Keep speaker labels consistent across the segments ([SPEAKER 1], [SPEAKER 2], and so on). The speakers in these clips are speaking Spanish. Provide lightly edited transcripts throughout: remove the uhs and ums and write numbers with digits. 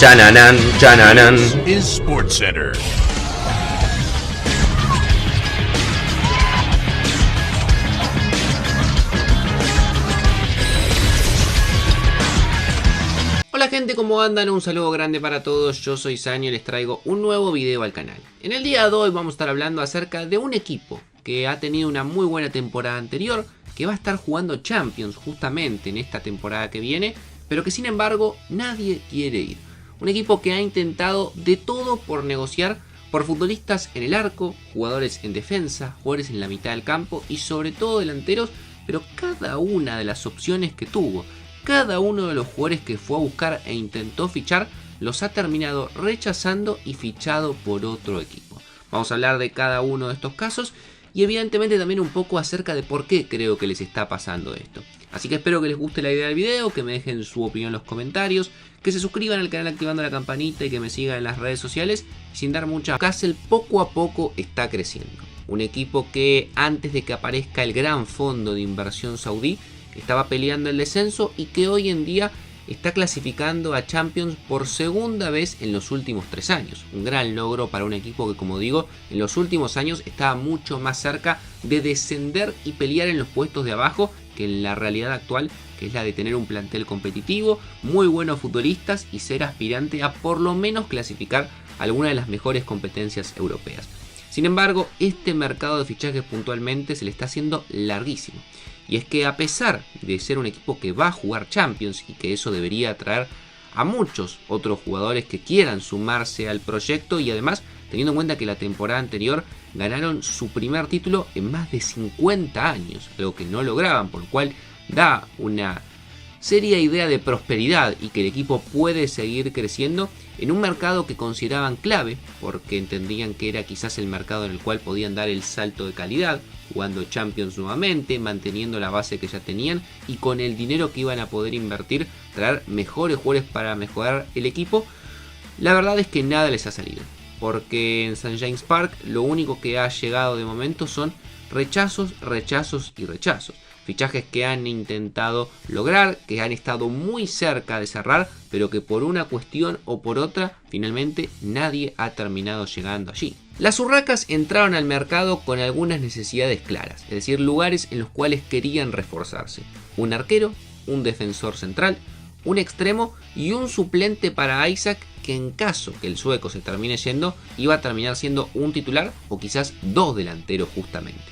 [SPEAKER 1] Chananan, chananan.
[SPEAKER 2] Is SportsCenter.
[SPEAKER 1] Hola gente, ¿cómo andan? Un saludo grande para todos, yo soy Sanio y les traigo un nuevo video al canal. En el día de hoy vamos a estar hablando acerca de un equipo que ha tenido una muy buena temporada anterior, que va a estar jugando Champions justamente en esta temporada que viene, pero que sin embargo nadie quiere ir. Un equipo que ha intentado de todo por negociar por futbolistas en el arco, jugadores en defensa, jugadores en la mitad del campo y sobre todo delanteros, pero cada una de las opciones que tuvo, cada uno de los jugadores que fue a buscar e intentó fichar, los ha terminado rechazando y fichado por otro equipo. Vamos a hablar de cada uno de estos casos y evidentemente también un poco acerca de por qué creo que les está pasando esto. Así que espero que les guste la idea del video, que me dejen su opinión en los comentarios, que se suscriban al canal activando la campanita y que me sigan en las redes sociales. Sin dar mucha, Newcastle poco a poco está creciendo. Un equipo que antes de que aparezca el gran fondo de inversión saudí, estaba peleando el descenso y que hoy en día está clasificando a Champions por segunda vez en los últimos 3 años. Un gran logro para un equipo que, como digo, en los últimos años estaba mucho más cerca de descender y pelear en los puestos de abajo que en la realidad actual, que es la de tener un plantel competitivo, muy buenos futbolistas y ser aspirante a por lo menos clasificar alguna de las mejores competencias europeas. Sin embargo, este mercado de fichajes puntualmente se le está haciendo larguísimo. Y es que a pesar de ser un equipo que va a jugar Champions y que eso debería atraer a muchos otros jugadores que quieran sumarse al proyecto, y además teniendo en cuenta que la temporada anterior ganaron su primer título en más de 50 años, algo que no lograban, por lo cual da una seria idea de prosperidad y que el equipo puede seguir creciendo en un mercado que consideraban clave porque entendían que era quizás el mercado en el cual podían dar el salto de calidad, jugando Champions nuevamente, manteniendo la base que ya tenían y con el dinero que iban a poder invertir, traer mejores jugadores para mejorar el equipo. La verdad es que nada les ha salido, porque en St. James Park lo único que ha llegado de momento son rechazos, rechazos y rechazos. Fichajes que han intentado lograr, que han estado muy cerca de cerrar, pero que por una cuestión o por otra, finalmente nadie ha terminado llegando allí. Las urracas entraron al mercado con algunas necesidades claras, es decir, lugares en los cuales querían reforzarse. Un arquero, un defensor central, un extremo y un suplente para Isak, que en caso que el sueco se termine yendo, iba a terminar siendo un titular o quizás 2 delanteros justamente.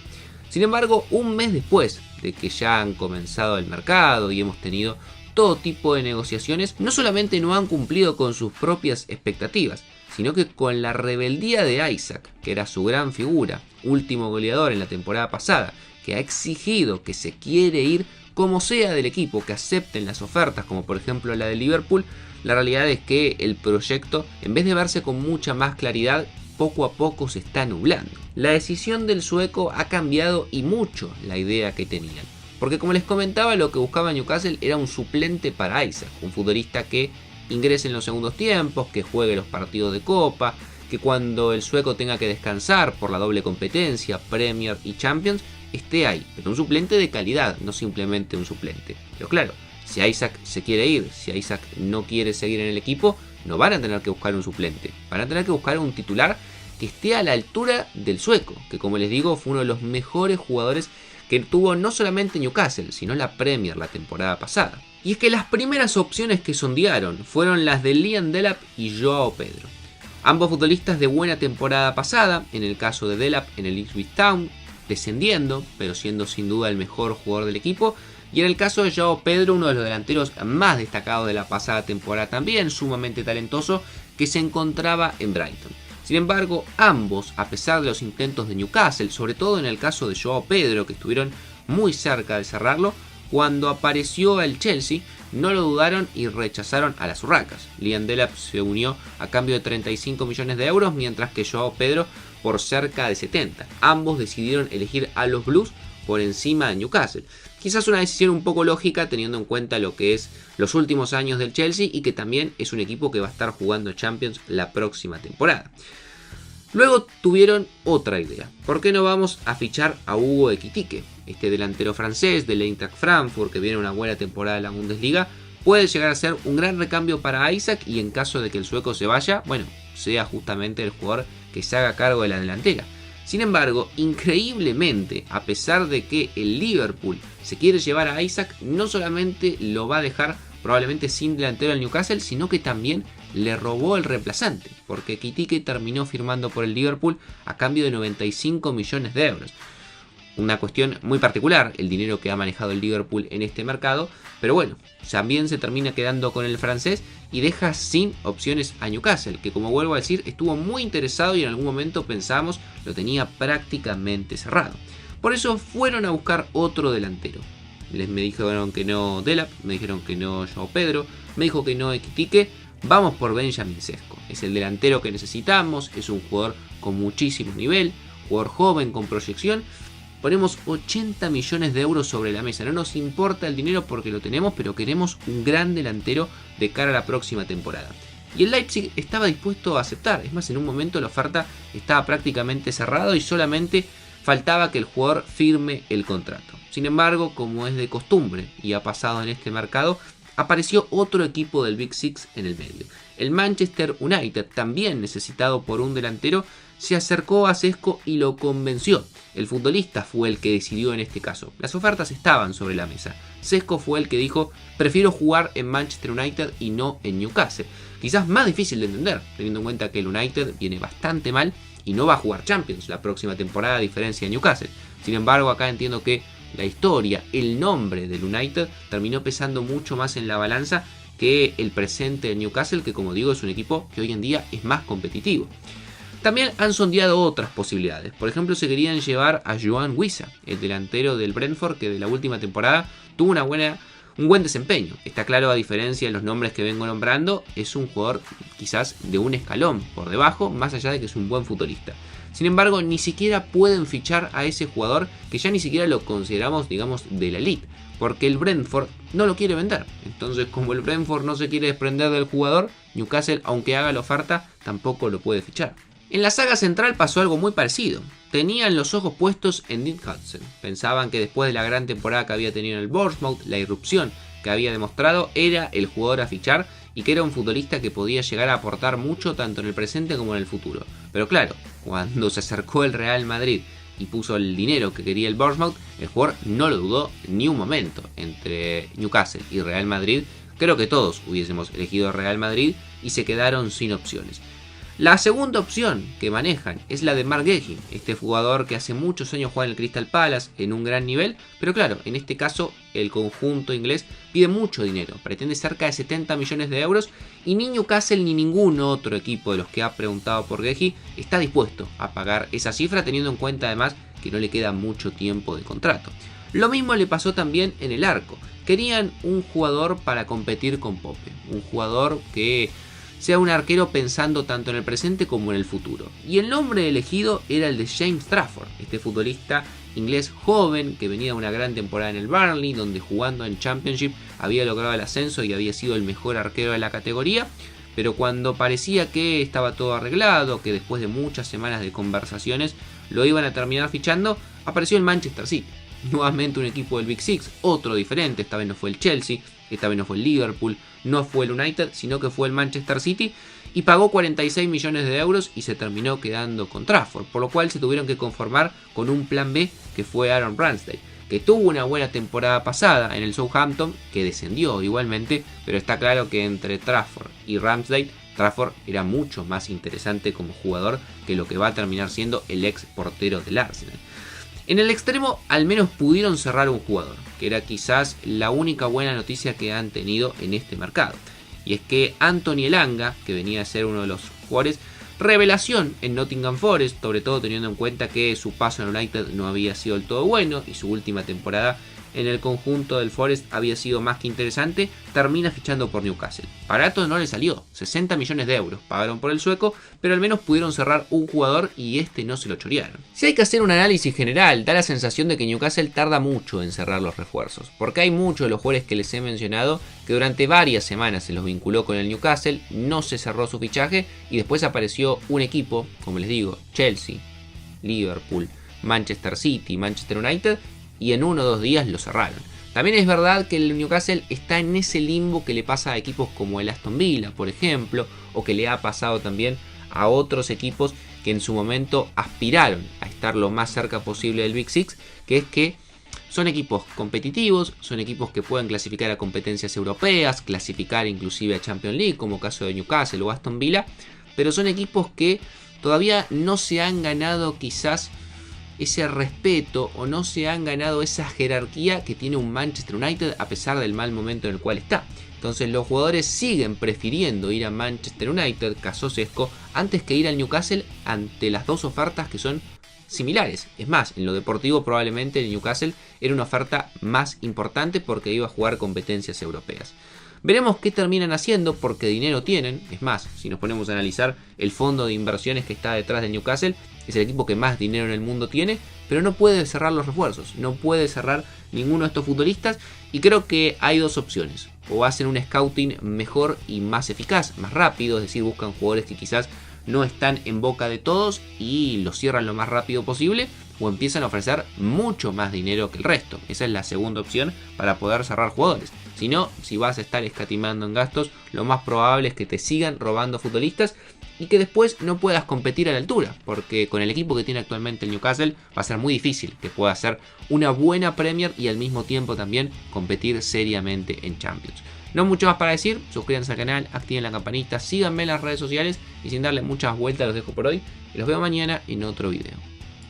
[SPEAKER 1] Sin embargo, un mes después de que ya han comenzado el mercado y hemos tenido todo tipo de negociaciones, no solamente no han cumplido con sus propias expectativas, sino que con la rebeldía de Isak, que era su gran figura, último goleador en la temporada pasada, que ha exigido que se quiere ir como sea del equipo, que acepten las ofertas, como por ejemplo la de Liverpool. La realidad es que el proyecto, en vez de verse con mucha más claridad, poco a poco se está nublando. La decisión del sueco ha cambiado y mucho la idea que tenían. Porque como les comentaba, lo que buscaba Newcastle era un suplente para Isak, un futbolista que ingrese en los segundos tiempos, que juegue los partidos de Copa, que cuando el sueco tenga que descansar por la doble competencia, Premier y Champions, esté ahí. Pero un suplente de calidad, no simplemente un suplente. Pero claro, si Isak se quiere ir, si Isak no quiere seguir en el equipo, no van a tener que buscar un suplente, van a tener que buscar un titular que esté a la altura del sueco, que como les digo fue uno de los mejores jugadores que tuvo no solamente Newcastle, sino la Premier la temporada pasada. Y es que las primeras opciones que sondearon fueron las de Liam Delap y Joao Pedro. Ambos futbolistas de buena temporada pasada, en el caso de Delap en el Ipswich Town, descendiendo, pero siendo sin duda el mejor jugador del equipo. Y en el caso de Joao Pedro, uno de los delanteros más destacados de la pasada temporada también, sumamente talentoso, que se encontraba en Brighton. Sin embargo, ambos, a pesar de los intentos de Newcastle, sobre todo en el caso de Joao Pedro, que estuvieron muy cerca de cerrarlo, cuando apareció el Chelsea, no lo dudaron y rechazaron a las urracas. Liam Delap se unió a cambio de 35 millones de euros, mientras que Joao Pedro por cerca de 70. Ambos decidieron elegir a los Blues por encima de Newcastle. Quizás una decisión un poco lógica teniendo en cuenta lo que es los últimos años del Chelsea y que también es un equipo que va a estar jugando Champions la próxima temporada. Luego tuvieron otra idea. ¿Por qué no vamos a fichar a Hugo Ekitike? Este delantero francés del Eintracht Frankfurt que viene una buena temporada en la Bundesliga, puede llegar a ser un gran recambio para Isak y en caso de que el sueco se vaya, bueno, sea justamente el jugador que se haga cargo de la delantera. Sin embargo, increíblemente, a pesar de que el Liverpool se quiere llevar a Isak, no solamente lo va a dejar probablemente sin delantero al Newcastle, sino que también le robó el reemplazante, porque Ekitike terminó firmando por el Liverpool a cambio de 95 millones de euros. Una cuestión muy particular, el dinero que ha manejado el Liverpool en este mercado, pero bueno, también se termina quedando con el francés y deja sin opciones a Newcastle, que como vuelvo a decir, estuvo muy interesado y en algún momento pensamos lo tenía prácticamente cerrado. Por eso fueron a buscar otro delantero. Me dijeron que no Delap, me dijeron que no João Pedro, me dijo que no Ekitike. Vamos por Benjamin Sesko, es el delantero que necesitamos, es un jugador con muchísimo nivel, jugador joven con proyección. Ponemos 80 millones de euros sobre la mesa, no nos importa el dinero porque lo tenemos, pero queremos un gran delantero de cara a la próxima temporada. Y el Leipzig estaba dispuesto a aceptar, es más, en un momento la oferta estaba prácticamente cerrada y solamente faltaba que el jugador firme el contrato. Sin embargo, como es de costumbre y ha pasado en este mercado, apareció otro equipo del Big Six en el medio. El Manchester United, también necesitado por un delantero, se acercó a Sesko y lo convenció. El futbolista fue el que decidió en este caso. Las ofertas estaban sobre la mesa. Sesko fue el que dijo: prefiero jugar en Manchester United y no en Newcastle. Quizás más difícil de entender, teniendo en cuenta que el United viene bastante mal y no va a jugar Champions la próxima temporada a diferencia de Newcastle. Sin embargo, acá entiendo que la historia, el nombre del United terminó pesando mucho más en la balanza que el presente de Newcastle, que como digo es un equipo que hoy en día es más competitivo. También han sondeado otras posibilidades. Por ejemplo, se querían llevar a Joan Wissa, el delantero del Brentford, que de la última temporada tuvo un buen desempeño. Está claro, a diferencia de los nombres que vengo nombrando, es un jugador quizás de un escalón por debajo, más allá de que es un buen futbolista. Sin embargo, ni siquiera pueden fichar a ese jugador, que ya ni siquiera lo consideramos, digamos, de la elite, porque el Brentford no lo quiere vender. Entonces, como el Brentford no se quiere desprender del jugador, Newcastle, aunque haga la oferta, tampoco lo puede fichar. En la saga central pasó algo muy parecido. Tenían los ojos puestos en Dean Hudson. Pensaban que después de la gran temporada que había tenido en el Bournemouth, la irrupción que había demostrado, era el jugador a fichar y que era un futbolista que podía llegar a aportar mucho tanto en el presente como en el futuro. Pero claro, cuando se acercó el Real Madrid y puso el dinero que quería el Bournemouth, el jugador no lo dudó ni un momento. Entre Newcastle y Real Madrid, creo que todos hubiésemos elegido Real Madrid y se quedaron sin opciones. La segunda opción que manejan es la de Mark Guehi, este jugador que hace muchos años juega en el Crystal Palace en un gran nivel, pero claro, en este caso el conjunto inglés pide mucho dinero, pretende cerca de 70 millones de euros y ni Newcastle ni ningún otro equipo de los que ha preguntado por Guehi está dispuesto a pagar esa cifra, teniendo en cuenta además que no le queda mucho tiempo de contrato. Lo mismo le pasó también en el arco, querían un jugador para competir con Pope, un jugador que sea un arquero pensando tanto en el presente como en el futuro. Y el nombre elegido era el de James Trafford, este futbolista inglés joven que venía de una gran temporada en el Burnley, donde jugando en Championship había logrado el ascenso y había sido el mejor arquero de la categoría. Pero cuando parecía que estaba todo arreglado, que después de muchas semanas de conversaciones lo iban a terminar fichando, apareció el Manchester City. Nuevamente un equipo del Big Six, otro diferente, esta vez no fue el Chelsea, esta vez no fue el Liverpool, no fue el United, sino que fue el Manchester City y pagó 46 millones de euros y se terminó quedando con Trafford, por lo cual se tuvieron que conformar con un plan B que fue Aaron Ramsdale, que tuvo una buena temporada pasada en el Southampton, que descendió igualmente, pero está claro que entre Trafford y Ramsdale, Trafford era mucho más interesante como jugador que lo que va a terminar siendo el ex portero del Arsenal. En el extremo al menos pudieron cerrar un jugador, que era quizás la única buena noticia que han tenido en este mercado. Y es que Anthony Elanga, que venía a ser uno de los jugadores revelación en Nottingham Forest, sobre todo teniendo en cuenta que su paso en United no había sido del todo bueno y su última temporada en el conjunto del Forest había sido más que interesante, termina fichando por Newcastle. Barato no le salió, 60 millones de euros pagaron por el sueco, pero al menos pudieron cerrar un jugador y este no se lo chorearon. Si hay que hacer un análisis general, da la sensación de que Newcastle tarda mucho en cerrar los refuerzos, porque hay muchos de los jugadores que les he mencionado que durante varias semanas se los vinculó con el Newcastle, no se cerró su fichaje y después apareció un equipo, como les digo, Chelsea, Liverpool, Manchester City, Manchester United, y en 1 o 2 días lo cerraron. También es verdad que el Newcastle está en ese limbo que le pasa a equipos como el Aston Villa, por ejemplo, o que le ha pasado también a otros equipos que en su momento aspiraron a estar lo más cerca posible del Big Six, que es que son equipos competitivos, son equipos que pueden clasificar a competencias europeas, clasificar inclusive a Champions League, como caso de Newcastle o Aston Villa, pero son equipos que todavía no se han ganado quizás ese respeto o no se han ganado esa jerarquía que tiene un Manchester United a pesar del mal momento en el cual está. Entonces los jugadores siguen prefiriendo ir a Manchester United, caso Sesco, antes que ir al Newcastle ante las dos ofertas que son similares. Es más, en lo deportivo probablemente el Newcastle era una oferta más importante porque iba a jugar competencias europeas. Veremos qué terminan haciendo porque dinero tienen. Es más, si nos ponemos a analizar el fondo de inversiones que está detrás del Newcastle, es el equipo que más dinero en el mundo tiene, pero no puede cerrar los refuerzos, no puede cerrar ninguno de estos futbolistas y creo que hay dos opciones. O hacen un scouting mejor y más eficaz, más rápido, es decir, buscan jugadores que quizás no están en boca de todos y los cierran lo más rápido posible, o empiezan a ofrecer mucho más dinero que el resto. Esa es la segunda opción para poder cerrar jugadores. Si no, si vas a estar escatimando en gastos, lo más probable es que te sigan robando futbolistas y que después no puedas competir a la altura, porque con el equipo que tiene actualmente el Newcastle va a ser muy difícil que pueda hacer una buena Premier y al mismo tiempo también competir seriamente en Champions. No mucho más para decir, suscríbanse al canal, activen la campanita, síganme en las redes sociales y sin darle muchas vueltas los dejo por hoy y los veo mañana en otro video.